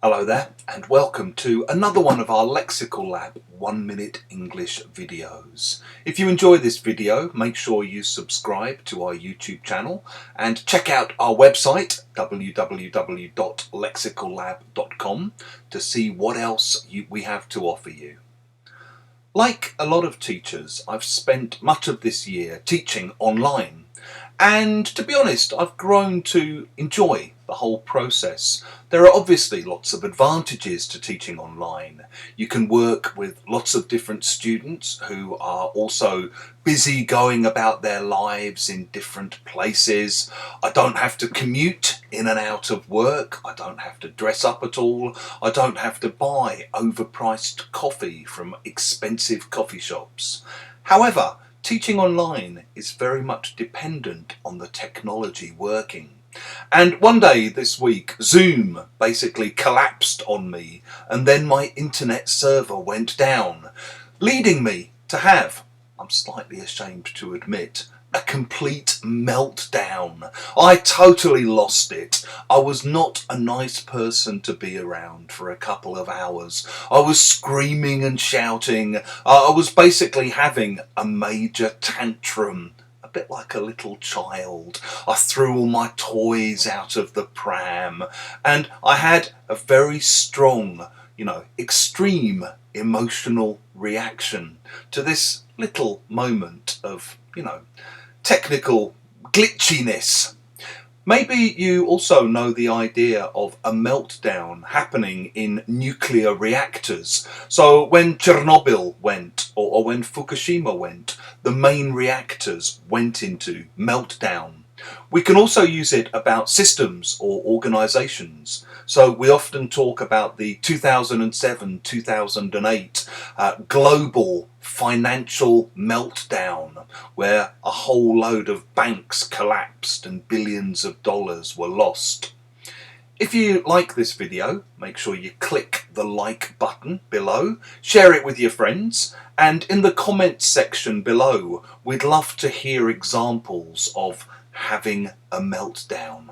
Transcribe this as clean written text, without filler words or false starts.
Hello there and welcome to another one of our Lexical Lab 1 minute English videos. If you enjoy this video, make sure you subscribe to our YouTube channel and check out our website www.lexicallab.com to see what else we have to offer you. Like a lot of teachers, I've spent much of this year teaching online. And to be honest, I've grown to enjoy the whole process. There are obviously lots of advantages to teaching online. You can work with lots of different students who are also busy going about their lives in different places. I don't have to commute in and out of work. I don't have to dress up at all. I don't have to buy overpriced coffee from expensive coffee shops. However, teaching online is very much dependent on the technology working. And one day this week, Zoom basically collapsed on me and then my internet server went down, leading me to have, I'm slightly ashamed to admit, a complete meltdown. I totally lost it. I was not a nice person to be around for a couple of hours. I was screaming and shouting. I was basically having a major tantrum, a bit like a little child. I threw all my toys out of the pram and I had a very strong, extreme emotional reaction to this little moment of, technical glitchiness. Maybe you also know the idea of a meltdown happening in nuclear reactors. So when Chernobyl went, or when Fukushima went, the main reactors went into meltdown. We can also use it about systems or organisations. So we often talk about the 2007-2008 global financial meltdown, where a whole load of banks collapsed and billions of dollars were lost. If you like this video, make sure you click the like button below, share it with your friends, and in the comments section below, we'd love to hear examples of having a meltdown.